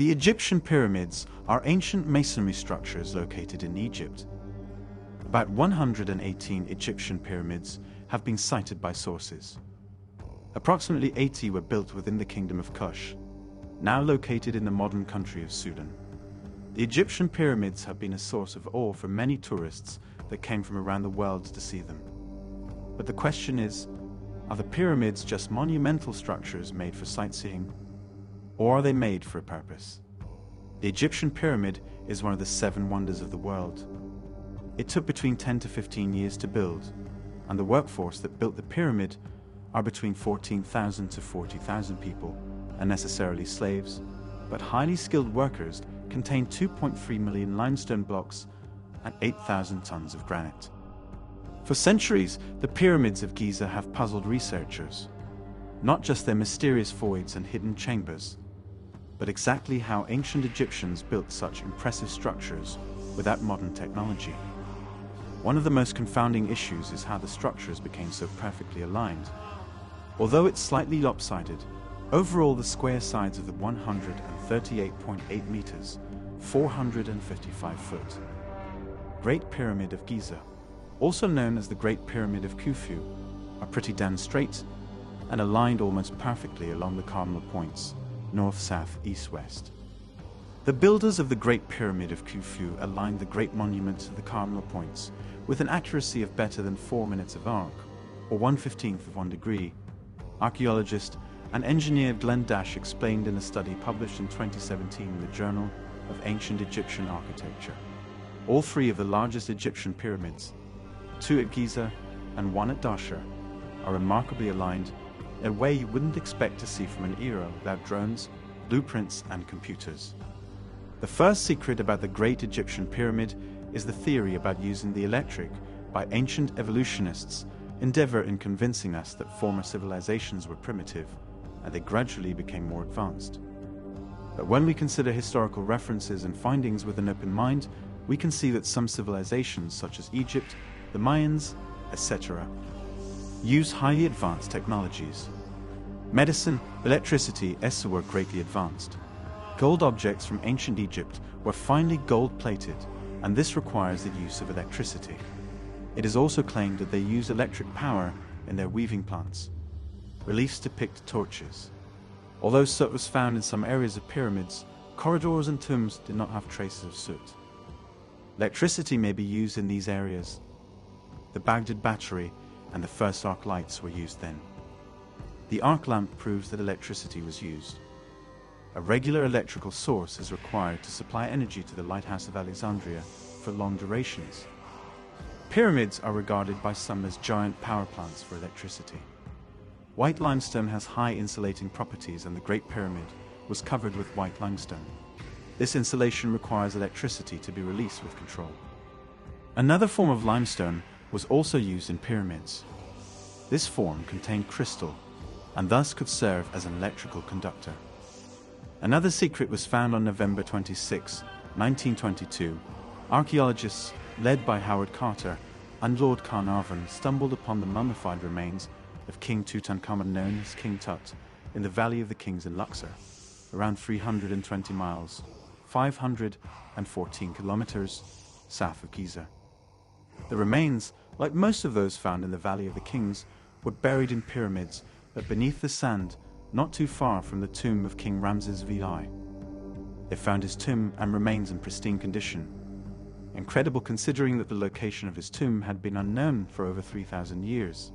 The Egyptian pyramids are ancient masonry structures located in Egypt. About 118 Egyptian pyramids have been cited by sources. Approximately 80 were built within the Kingdom of Kush, now located in the modern country of Sudan. The Egyptian pyramids have been a source of awe for many tourists that came from around the world to see them. But the question is, are the pyramids just monumental structures made for sightseeing, or are they made for a purpose? The Egyptian pyramid is one of the 7 wonders of the world. It took between 10 to 15 years to build, and the workforce that built the pyramid are between 14,000 to 40,000 people, unnecessarily slaves, but highly skilled workers contain 2.3 million limestone blocks and 8,000 tons of granite. For centuries, the pyramids of Giza have puzzled researchers, not just their mysterious voids and hidden chambers, but exactly how ancient Egyptians built such impressive structures without modern technology. One of the most confounding issues is how the structures became so perfectly aligned. Although it's slightly lopsided, overall the square sides of the 138.8 meters, 455 foot Great Pyramid of Giza, also known as the Great Pyramid of Khufu, are pretty damn straight and aligned almost perfectly along the cardinal points, north, south, east, west. The builders of the Great Pyramid of Khufu aligned the great monument to the cardinal points with an accuracy of better than 4 minutes of arc, or 1/15 of 1 degree. Archaeologist and engineer Glenn Dash explained in a study published in 2017 in the Journal of Ancient Egyptian Architecture. All 3 of the largest Egyptian pyramids, 2 at Giza and 1 at Dahshur, are remarkably aligned in a way you wouldn't expect to see from an era without drones, blueprints, and computers. The first secret about the Great Egyptian Pyramid is the theory about using the electric by ancient evolutionists' endeavor in convincing us that former civilizations were primitive and they gradually became more advanced. But when we consider historical references and findings with an open mind, we can see that some civilizations such as Egypt, the Mayans, etc., use highly advanced technologies. Medicine, electricity, etc. were greatly advanced. Gold objects from ancient Egypt were finely gold-plated, and this requires the use of electricity. It is also claimed that they use electric power in their weaving plants. Reliefs depict torches. Although soot was found in some areas of pyramids, corridors and tombs did not have traces of soot. Electricity may be used in these areas. The Baghdad battery and the first arc lights were used then. The arc lamp proves that electricity was used. A regular electrical source is required to supply energy to the Lighthouse of Alexandria for long durations. Pyramids are regarded by some as giant power plants for electricity. White limestone has high insulating properties, and the Great Pyramid was covered with white limestone. This insulation requires electricity to be released with control. Another form of limestone was also used in pyramids. This form contained crystal and thus could serve as an electrical conductor. Another secret was found on November 26, 1922. Archaeologists, led by Howard Carter and Lord Carnarvon, stumbled upon the mummified remains of King Tutankhamun, known as King Tut, in the Valley of the Kings in Luxor, around 320 miles, 514 kilometers south of Giza. The remains, like most of those found in the Valley of the Kings, were buried in pyramids, but beneath the sand, not too far from the tomb of King Ramses VI. They found his tomb and remains in pristine condition. Incredible considering that the location of his tomb had been unknown for over 3,000 years.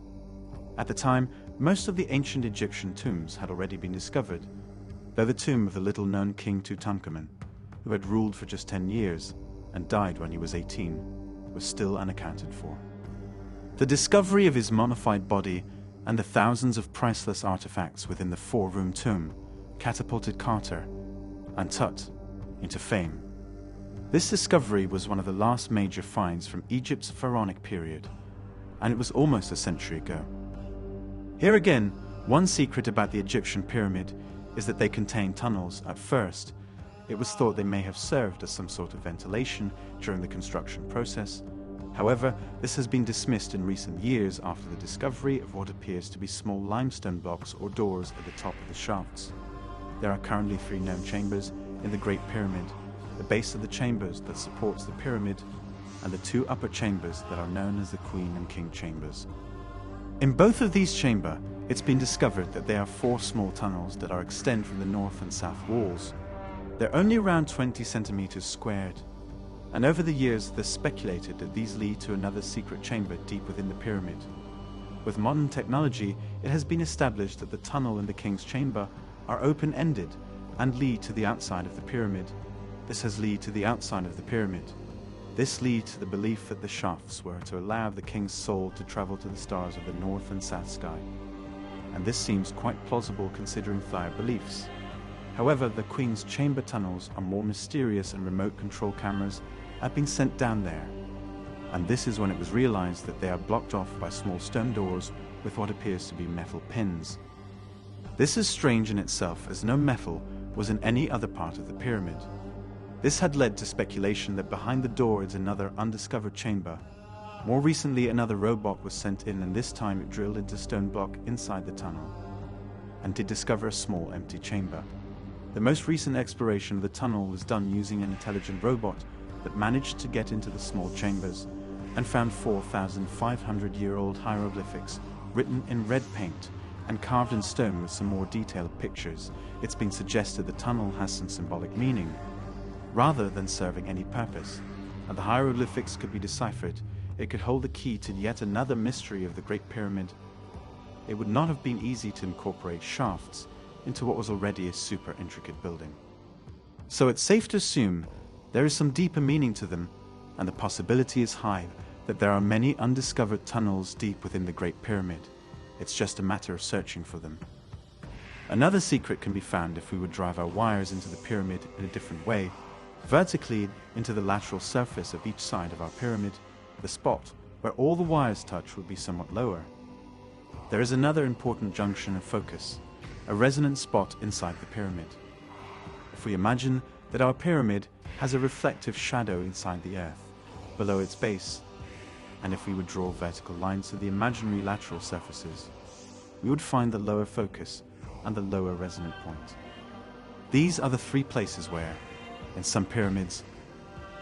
At the time, most of the ancient Egyptian tombs had already been discovered, though the tomb of the little-known King Tutankhamun, who had ruled for just 10 years and died when he was 18, was still unaccounted for. The discovery of his mummified body and the thousands of priceless artifacts within the 4-room tomb catapulted Carter and Tut into fame. This discovery was one of the last major finds from Egypt's pharaonic period, and it was almost a century ago. Here again, one secret about the Egyptian pyramid is that they contain tunnels. At first, it was thought they may have served as some sort of ventilation during the construction process. However, this has been dismissed in recent years after the discovery of what appears to be small limestone blocks or doors at the top of the shafts. There are currently 3 known chambers in the Great Pyramid, the base of the chambers that supports the pyramid, and the two upper chambers that are known as the Queen and King chambers. In both of these chambers, it's been discovered that there are 4 small tunnels that extend from the north and south walls. They're only around 20 centimeters squared, and over the years there's speculated that these lead to another secret chamber deep within the pyramid. With modern technology, it has been established that the tunnel in the King's chamber are open-ended and lead to the outside of the pyramid. This has led to the outside of the pyramid. This leads to the belief that the shafts were to allow the King's soul to travel to the stars of the north and south sky. And this seems quite plausible considering prior beliefs. However, the Queen's chamber tunnels are more mysterious, and remote control cameras have been sent down there. And this is when it was realized that they are blocked off by small stone doors with what appears to be metal pins. This is strange in itself, as no metal was in any other part of the pyramid. This had led to speculation that behind the door is another undiscovered chamber. More recently, another robot was sent in, and this time it drilled into stone block inside the tunnel and did discover a small empty chamber. The most recent exploration of the tunnel was done using an intelligent robot that managed to get into the small chambers and found 4,500-year-old hieroglyphics written in red paint and carved in stone with some more detailed pictures. It's been suggested the tunnel has some symbolic meaning, rather than serving any purpose, and the hieroglyphics could be deciphered. It could hold the key to yet another mystery of the Great Pyramid. It would not have been easy to incorporate shafts into what was already a super intricate building. So it's safe to assume there is some deeper meaning to them, and the possibility is high that there are many undiscovered tunnels deep within the Great Pyramid. It's just a matter of searching for them. Another secret can be found if we would drive our wires into the pyramid in a different way, vertically into the lateral surface of each side of our pyramid. The spot where all the wires touch would be somewhat lower. There is another important junction of focus, a resonant spot inside the pyramid. If we imagine that our pyramid has a reflective shadow inside the earth, below its base, and if we would draw vertical lines to the imaginary lateral surfaces, we would find the lower focus and the lower resonant point. These are the 3 places where, in some pyramids,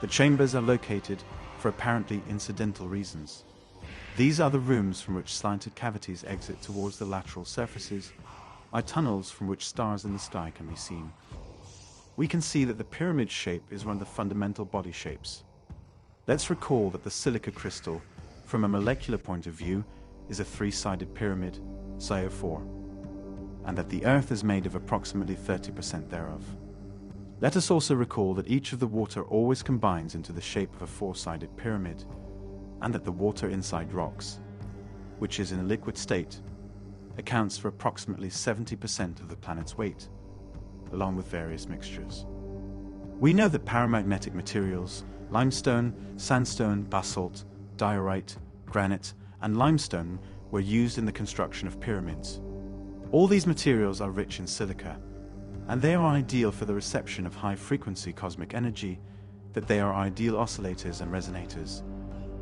the chambers are located for apparently incidental reasons. These are the rooms from which slanted cavities exit towards the lateral surfaces, are tunnels from which stars in the sky can be seen. We can see that the pyramid shape is one of the fundamental body shapes. Let's recall that the silica crystal, from a molecular point of view, is a 3-sided pyramid, SiO4, and that the Earth is made of approximately 30% thereof. Let us also recall that each of the water always combines into the shape of a 4-sided pyramid, and that the water inside rocks, which is in a liquid state, accounts for approximately 70% of the planet's weight, along with various mixtures. We know that paramagnetic materials, limestone, sandstone, basalt, diorite, granite, and limestone were used in the construction of pyramids. All these materials are rich in silica, and they are ideal for the reception of high-frequency cosmic energy, that they are ideal oscillators and resonators,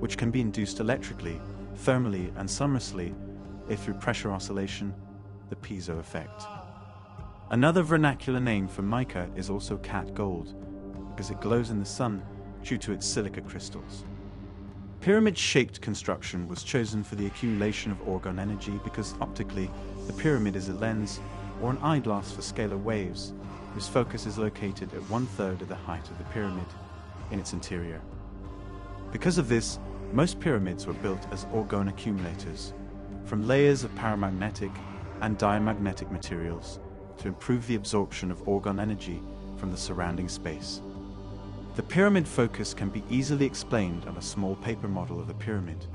which can be induced electrically, thermally, and sonorously, if through pressure oscillation, the piezo effect. Another vernacular name for mica is also cat gold, because it glows in the sun due to its silica crystals. Pyramid-shaped construction was chosen for the accumulation of orgone energy because optically, the pyramid is a lens or an eyeglass for scalar waves, whose focus is located at 1/3 of the height of the pyramid in its interior. Because of this, most pyramids were built as orgone accumulators, from layers of paramagnetic and diamagnetic materials to improve the absorption of orgone energy from the surrounding space. The pyramid focus can be easily explained on a small paper model of the pyramid.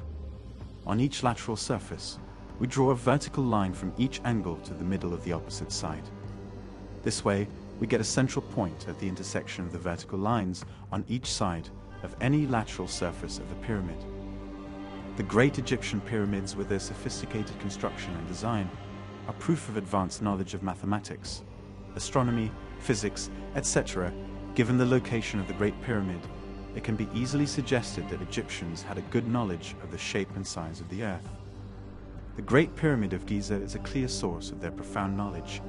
On each lateral surface, we draw a vertical line from each angle to the middle of the opposite side. This way, we get a central point at the intersection of the vertical lines on each side of any lateral surface of the pyramid. The great Egyptian pyramids, with their sophisticated construction and design, are proof of advanced knowledge of mathematics, astronomy, physics, etc. Given the location of the Great Pyramid, it can be easily suggested that Egyptians had a good knowledge of the shape and size of the Earth. The Great Pyramid of Giza is a clear source of their profound knowledge